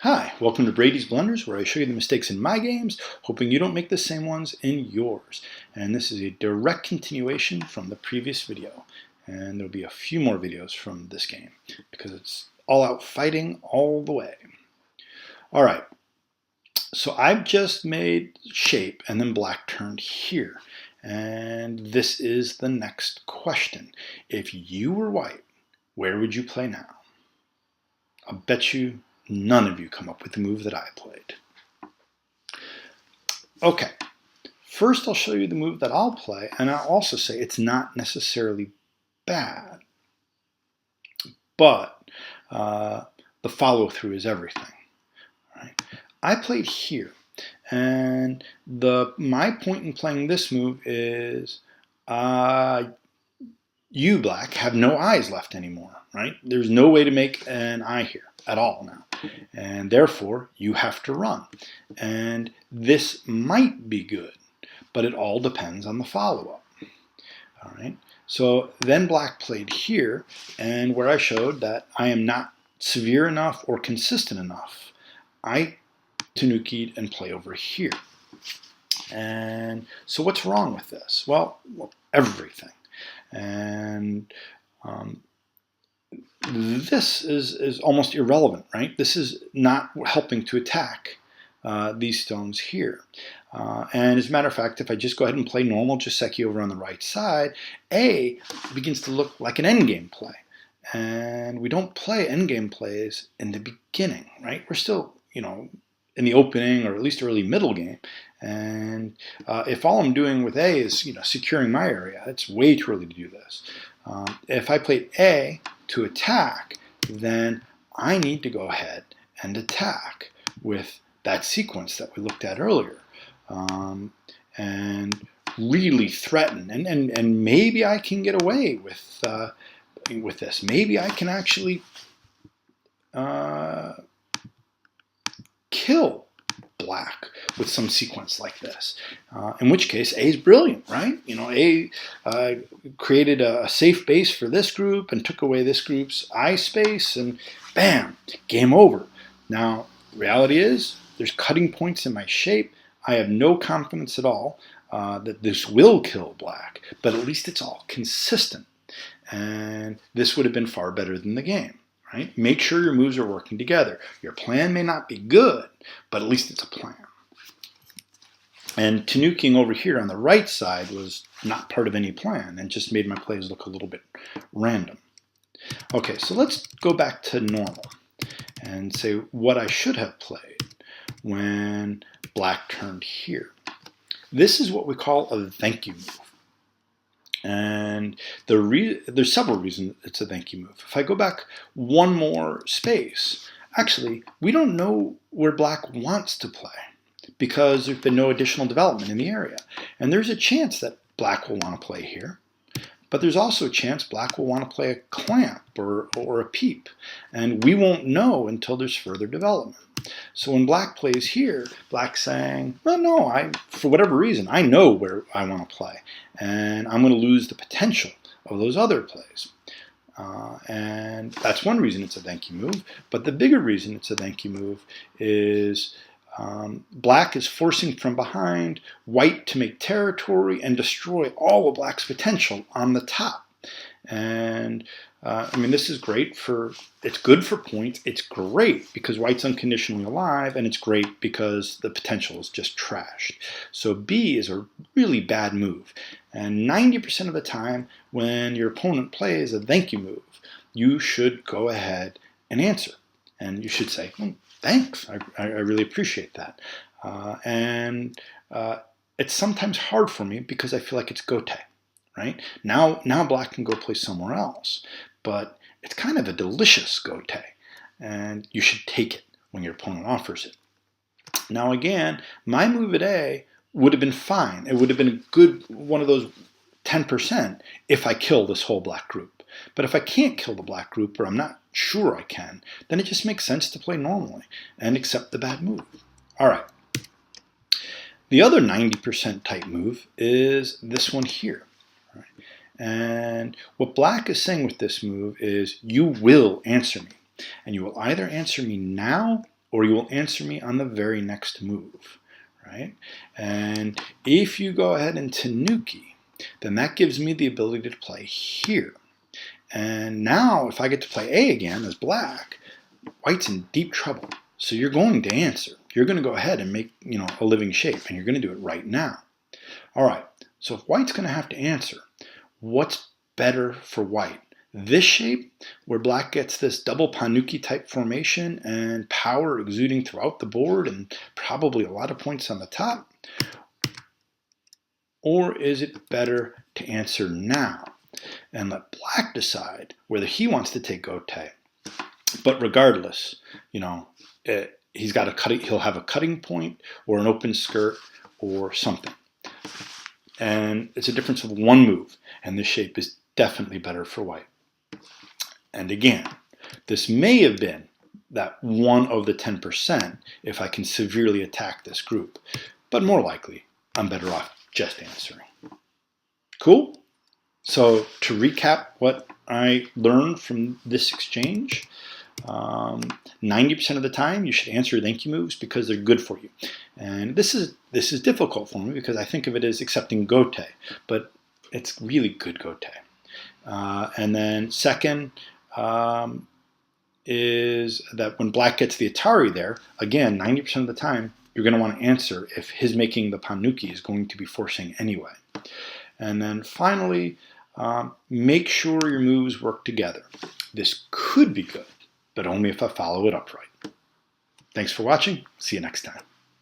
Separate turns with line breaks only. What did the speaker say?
Hi, welcome to Brady's Blunders, where I show you the mistakes in my games, hoping you don't make the same ones in yours. And this is a direct continuation from the previous video. And there'll be a few more videos from this game, because it's all out fighting all the way. All right, so I've just made shape, and then black turned here. And this is the next question. If you were white, where would you play now? I'll bet you none of you come up with the move that I played. Okay, first I'll show you the move that I'll play, and I'll also say it's not necessarily bad, but the follow-through is everything. Right? I played here, and my point in playing this move is you, black, have no eyes left anymore, right? There's no way to make an eye here at all now. And therefore, you have to run. And this might be good, but it all depends on the follow-up. All right. So then black played here, and where I showed that I am not severe enough or consistent enough, I tanukied and play over here. And so what's wrong with this? Well, everything. And this is almost irrelevant, right? This is not helping to attack these stones here. And as a matter of fact, if I just go ahead and play normal Joseki over on the right side, A begins to look like an endgame play. And we don't play endgame plays in the beginning, right? We're still, in the opening or at least early middle game. And if all I'm doing with A is, securing my area, it's way too early to do this. If I played A to attack, then I need to go ahead and attack with that sequence that we looked at earlier, and really threaten. And maybe I can get away with this. Maybe I can actually kill black with some sequence like this, in which case A is brilliant, right? A created a safe base for this group and took away this group's eye space, and bam, game over. Now, reality is there's cutting points in my shape. I have no confidence at all that this will kill black, but at least it's all consistent. And this would have been far better than the game. Right? Make sure your moves are working together. Your plan may not be good, but at least it's a plan. And tanuking over here on the right side was not part of any plan and just made my plays look a little bit random. Okay, so let's go back to normal and say what I should have played when black turned here. This is what we call a thank you move. And there's several reasons it's a thank you move. If I go back one more space, actually, we don't know where black wants to play because there's been no additional development in the area. And there's a chance that black will want to play here, but there's also a chance black will want to play a clamp or a peep. And we won't know until there's further development. So when black plays here, black's saying, well, no, for whatever reason, I know where I want to play. And I'm going to lose the potential of those other plays. And that's one reason it's a thank you move. But the bigger reason it's a thank you move is black is forcing from behind white to make territory and destroy all of black's potential on the top. And this is great it's good for points. It's great because white's unconditionally alive, and it's great because the potential is just trashed. So B is a really bad move. And 90% of the time when your opponent plays a thank you move, you should go ahead and answer. And you should say, thanks, I really appreciate that. It's sometimes hard for me because I feel like it's gote. Right? Now black can go play somewhere else, but it's kind of a delicious gote, and you should take it when your opponent offers it. Now again, my move at A would have been fine. It would have been a good one of those 10% if I kill this whole black group. But if I can't kill the black group, or I'm not sure I can, then it just makes sense to play normally and accept the bad move. All right. The other 90% type move is this one here. And what black is saying with this move is, you will answer me. And you will either answer me now or you will answer me on the very next move, right? And if you go ahead and tanuki, then that gives me the ability to play here. And now if I get to play A again as black, white's in deep trouble. So you're going to answer. You're going to go ahead and make, a living shape, and you're going to do it right now. All right, so if white's going to have to answer, what's better for white? This shape, where black gets this double panuki type formation and power exuding throughout the board and probably a lot of points on the top? Or is it better to answer now and let black decide whether he wants to take gote? But regardless, he's got he'll have a cutting point or an open skirt or something. And it's a difference of one move, and this shape is definitely better for white. And again, this may have been that one of the 10% if I can severely attack this group, but more likely, I'm better off just answering. Cool? So to recap what I learned from this exchange, 90% of the time you should answer thank you moves because they're good for you. And this is difficult for me because I think of it as accepting gote, but it's really good gote. And then second is that when black gets the Atari there, again, 90% of the time you're going to want to answer if his making the panuki is going to be forcing anyway. And then finally, make sure your moves work together. This could be good, but only if I follow it up right. Thanks for watching. See you next time.